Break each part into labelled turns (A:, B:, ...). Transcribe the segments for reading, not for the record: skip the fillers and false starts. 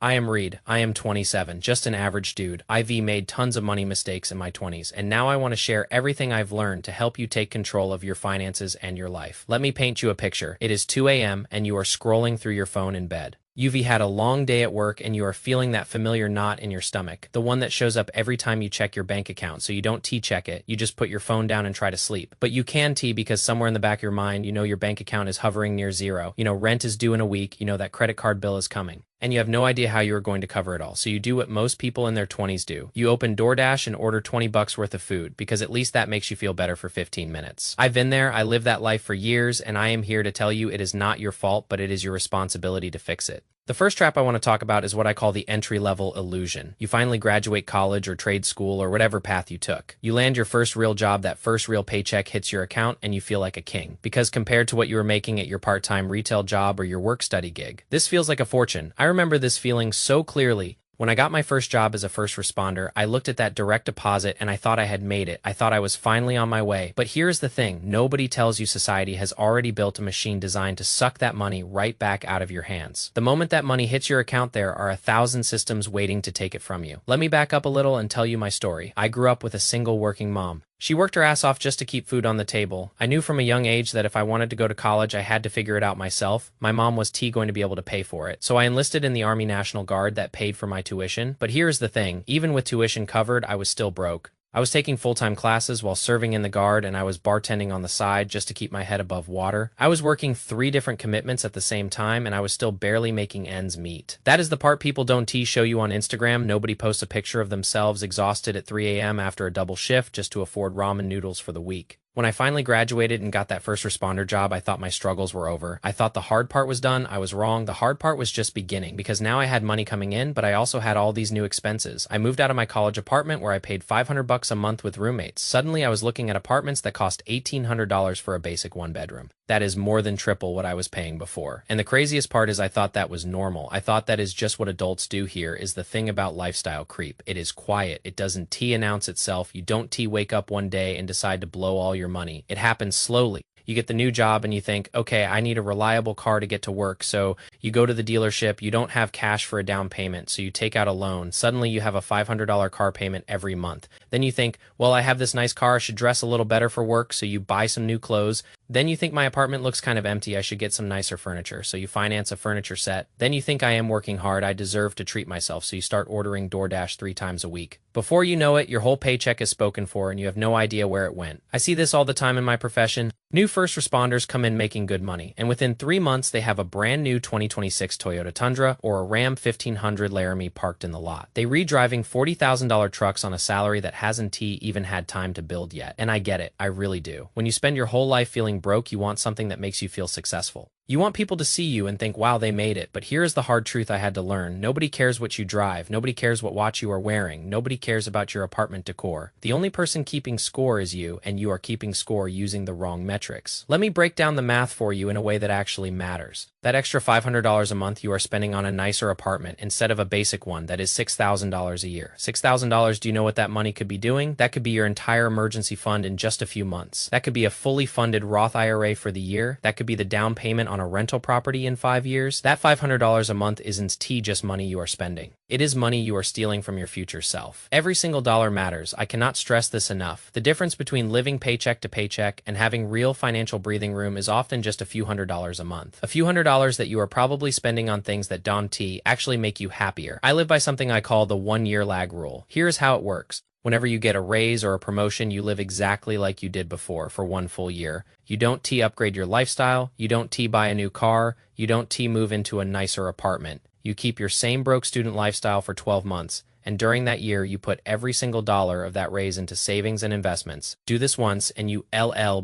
A: I am Reed. I am 27, just an average dude. I've made tons of money mistakes in my 20s, and now I want to share everything I've learned to help you take control of your finances and your life. Let me paint you a picture. It is 2 a.m. and you are scrolling through your phone in bed. You've had a long day at work and you are feeling that familiar knot in your stomach, the one that shows up every time you check your bank account, so you don't T-check it, you just put your phone down and try to sleep. But you can T because somewhere in the back of your mind, you know your bank account is hovering near zero, you know rent is due in a week, you know that credit card bill is coming. And you have no idea how you are going to cover it all. So you do what most people in their 20s do. You open DoorDash and order 20 bucks worth of food because at least that makes you feel better for 15 minutes. I've been there, I lived that life for years, and I am here to tell you it is not your fault, but it is your responsibility to fix it. The first trap I want to talk about is what I call the entry-level illusion. You finally graduate college or trade school or whatever path you took. You land your first real job, that first real paycheck hits your account, and you feel like a king. Because compared to what you were making at your part-time retail job or your work-study gig, this feels like a fortune. I remember this feeling so clearly. When I got my first job as a first responder, I looked at that direct deposit and I thought I had made it. I thought I was finally on my way. But here's the thing, nobody tells you society has already built a machine designed to suck that money right back out of your hands. The moment that money hits your account, there are 1,000 systems waiting to take it from you. Let me back up a little and tell you my story. I grew up with a single working mom. She worked her ass off just to keep food on the table. I knew from a young age that if I wanted to go to college, I had to figure it out myself. My mom was going to be able to pay for it. So I enlisted in the Army National Guard that paid for my tuition. But here's the thing, even with tuition covered, I was still broke. I was taking full-time classes while serving in the Guard, and I was bartending on the side just to keep my head above water. I was working 3 different commitments at the same time, and I was still barely making ends meet. That is the part people don't show you on Instagram. Nobody posts a picture of themselves exhausted at 3 a.m. after a double shift just to afford ramen noodles for the week. When I finally graduated and got that first responder job, I thought my struggles were over. I thought the hard part was done. I was wrong. The hard part was just beginning, because now I had money coming in, but I also had all these new expenses. I moved out of my college apartment where I paid $500 a month with roommates. Suddenly I was looking at apartments that cost $1,800 for a basic 1-bedroom. That is more than triple what I was paying before. And the craziest part is I thought that was normal. I thought that is just what adults do. Here is the thing about lifestyle creep. It is quiet. It doesn't announce itself. You don't wake up one day and decide to blow all your money. It happens slowly. You get the new job and you think, okay, I need a reliable car to get to work. So you go to the dealership, you don't have cash for a down payment, so you take out a loan. Suddenly you have a $500 car payment every month. Then you think, well, I have this nice car, I should dress a little better for work, so you buy some new clothes. Then you think my apartment looks kind of empty, I should get some nicer furniture, so you finance a furniture set. Then you think I am working hard, I deserve to treat myself, so you start ordering DoorDash 3 times a week. Before you know it, your whole paycheck is spoken for and you have no idea where it went. I see this all the time in my profession. New first responders come in making good money, and within 3 months they have a brand new 2026 Toyota Tundra or a Ram 1500 Laramie parked in the lot. They re-driving $40,000 trucks on a salary that hasn't even had time to build yet. And I get it, I really do. When you spend your whole life feeling broke, you want something that makes you feel successful. You want people to see you and think, wow, they made it. But here is the hard truth I had to learn. Nobody cares what you drive. Nobody cares what watch you are wearing. Nobody cares about your apartment decor. The only person keeping score is you, and you are keeping score using the wrong metrics. Let me break down the math for you in a way that actually matters. That extra $500 a month you are spending on a nicer apartment instead of a basic one that is $6,000 a year. $6,000, do you know what that money could be doing? That could be your entire emergency fund in just a few months. That could be a fully funded Roth IRA for the year. That could be the down payment on a rental property in 5 years. That $500 a month isn't just money you are spending. It is money you are stealing from your future self. Every single dollar matters. I cannot stress this enough. The difference between living paycheck to paycheck and having real financial breathing room is often just a few $100s a month. A few $100s that you are probably spending on things that don't actually make you happier. I live by something I call the 1-year lag rule. Here's how it works. Whenever you get a raise or a promotion, you live exactly like you did before for 1 full year. You don't upgrade your lifestyle. You don't buy a new car. You don't move into a nicer apartment. You keep your same broke student lifestyle for 12 months. And during that year, you put every single dollar of that raise into savings and investments. Do this once and you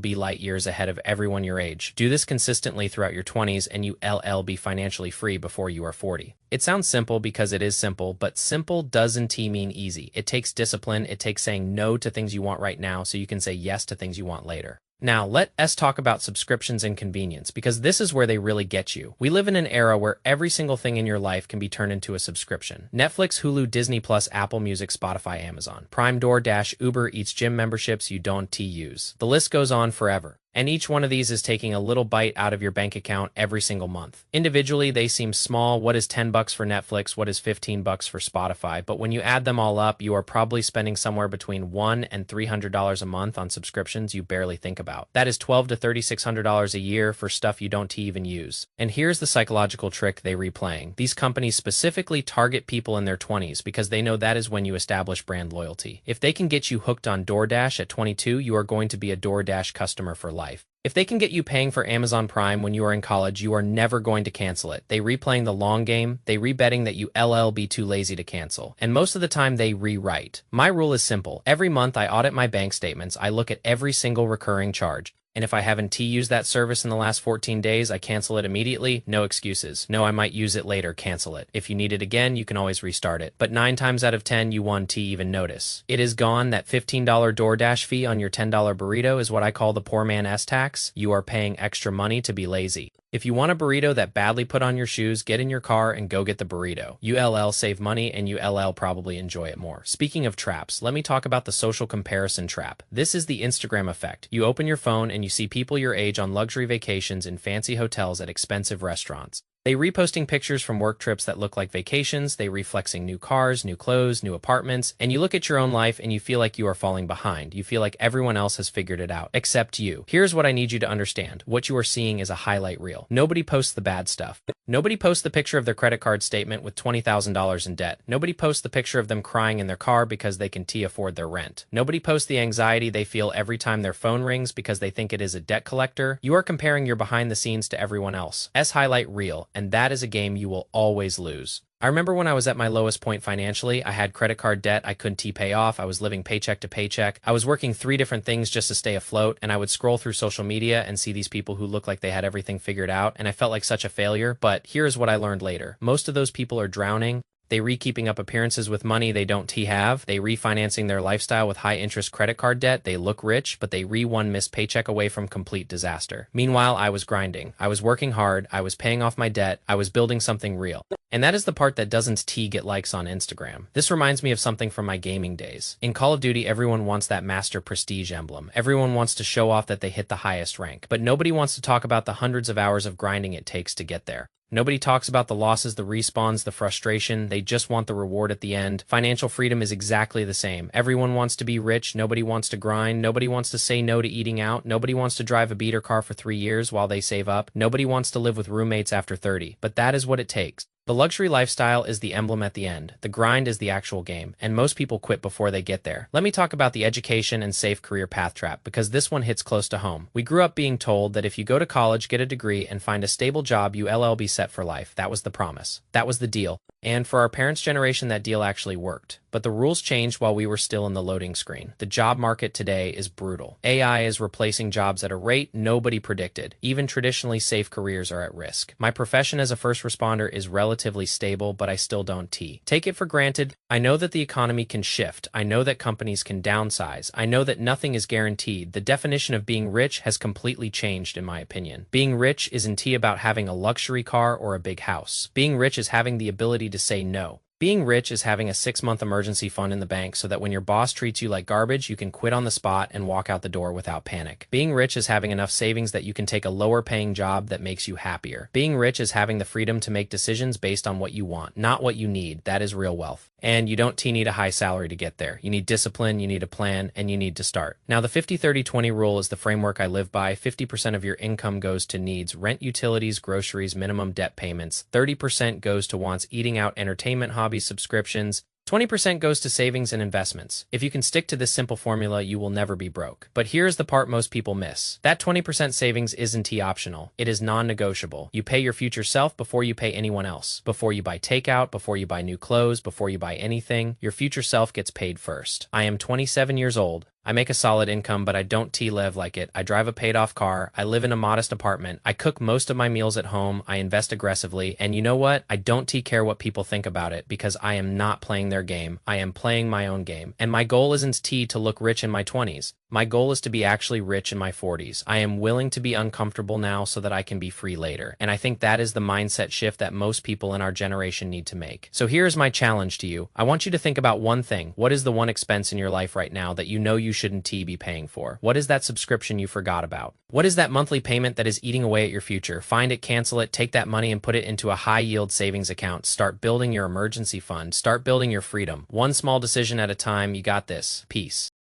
A: be light years ahead of everyone your age. Do this consistently throughout your 20s and you be financially free before you are 40. It sounds simple because it is simple, but simple doesn't mean easy. It takes discipline. It takes saying no to things you want right now so you can say yes to things you want later. Now, let's talk about subscriptions and convenience, because this is where they really get you. We live in an era where every single thing in your life can be turned into a subscription. Netflix, Hulu, Disney+, Apple Music, Spotify, Amazon, Prime, DoorDash, Uber Eats, gym memberships you don't use. The list goes on forever. And each one of these is taking a little bite out of your bank account every single month. Individually, they seem small. What is 10 bucks for Netflix? What is 15 bucks for Spotify? But when you add them all up, you are probably spending somewhere between $100 and $300 a month on subscriptions you barely think about. That is $1,200 to $3,600 a year for stuff you don't even use. And here's the psychological trick they replaying. These companies specifically target people in their 20s because they know that is when you establish brand loyalty. If they can get you hooked on DoorDash at 22, you are going to be a DoorDash customer for life. If they can get you paying for Amazon Prime when you are in college, you are never going to cancel it. They replaying the long game, they rebetting that you be too lazy to cancel. And most of the time they rewrite. My rule is simple. Every month I audit my bank statements, I look at every single recurring charge. And if I haven't used that service in the last 14 days, I cancel it immediately. No excuses. No, I might use it later. Cancel it. If you need it again, you can always restart it. But 9 times out of 10, you won't even notice. It is gone. That $15 DoorDash fee on your $10 burrito is what I call the poor man's tax. You are paying extra money to be lazy. If you want a burrito that badly put on your shoes, get in your car and go get the burrito. ULL save money and ULL probably enjoy it more. Speaking of traps, let me talk about the social comparison trap. This is the Instagram effect. You open your phone and you see people your age on luxury vacations in fancy hotels at expensive restaurants. They reposting pictures from work trips that look like vacations, they reflexing new cars, new clothes, new apartments, and you look at your own life and you feel like you are falling behind. You feel like everyone else has figured it out, except you. Here's what I need you to understand. What you are seeing is a highlight reel. Nobody posts the bad stuff. Nobody posts the picture of their credit card statement with $20,000 in debt. Nobody posts the picture of them crying in their car because they can afford their rent. Nobody posts the anxiety they feel every time their phone rings because they think it is a debt collector. You are comparing your behind the scenes to everyone else. Highlight reel, and that is a game you will always lose. I remember when I was at my lowest point financially, I had credit card debt I couldn't pay off, I was living paycheck to paycheck, I was working 3 different things just to stay afloat, and I would scroll through social media and see these people who look like they had everything figured out, and I felt like such a failure. But here's what I learned later. Most of those people are drowning. They keeping up appearances with money they don't have. They refinancing their lifestyle with high-interest credit card debt. They look rich, but they one missed paycheck away from complete disaster. Meanwhile, I was grinding. I was working hard. I was paying off my debt. I was building something real. And that is the part that doesn't get likes on Instagram. This reminds me of something from my gaming days. In Call of Duty, everyone wants that Master Prestige emblem. Everyone wants to show off that they hit the highest rank. But nobody wants to talk about the hundreds of hours of grinding it takes to get there. Nobody talks about the losses, the respawns, the frustration. They just want the reward at the end. Financial freedom is exactly the same. Everyone wants to be rich. Nobody wants to grind. Nobody wants to say no to eating out. Nobody wants to drive a beater car for 3 years while they save up. Nobody wants to live with roommates after 30. But that is what it takes. The luxury lifestyle is the emblem at the end. The grind is the actual game, and most people quit before they get there. Let me talk about the education and safe career path trap, because this one hits close to home. We grew up being told that if you go to college, get a degree, and find a stable job, you'll be set for life. That was the promise. That was the deal. And for our parents' generation, that deal actually worked. But the rules changed while we were still in the loading screen. The job market today is brutal. AI is replacing jobs at a rate nobody predicted. Even traditionally safe careers are at risk. My profession as a first responder is relatively stable, but I still don't take it for granted. I know that the economy can shift. I know that companies can downsize. I know that nothing is guaranteed. The definition of being rich has completely changed, in my opinion. Being rich isn't about having a luxury car or a big house. Being rich is having the ability to say no. Being rich is having a 6-month emergency fund in the bank so that when your boss treats you like garbage, you can quit on the spot and walk out the door without panic. Being rich is having enough savings that you can take a lower paying job that makes you happier. Being rich is having the freedom to make decisions based on what you want, not what you need. That is real wealth. And you don't need a high salary to get there. You need discipline, you need a plan, and you need to start. Now, the 50-30-20 rule is the framework I live by. 50% of your income goes to needs, rent, utilities, groceries, minimum debt payments. 30% goes to wants, eating out, entertainment, hobbies, subscriptions. 20% goes to savings and investments. If you can stick to this simple formula, you will never be broke. But here's the part most people miss. That 20% savings isn't optional. It is non-negotiable. You pay your future self before you pay anyone else. Before you buy takeout, before you buy new clothes, before you buy anything, your future self gets paid first. I am 27 years old. I make a solid income, but I don't live like it. I drive a paid-off car. I live in a modest apartment. I cook most of my meals at home. I invest aggressively. And you know what? I don't care what people think about it because I am not playing their game. I am playing my own game. And my goal isn't to look rich in my 20s. My goal is to be actually rich in my 40s. I am willing to be uncomfortable now so that I can be free later. And I think that is the mindset shift that most people in our generation need to make. So here's my challenge to you. I want you to think about one thing. What is the one expense in your life right now that you you shouldn't be paying for? What is that subscription you forgot about? What is that monthly payment that is eating away at your future? Find it, cancel it, take that money and put it into a high-yield savings account. Start building your emergency fund. Start building your freedom. One small decision at a time. You got this. Peace.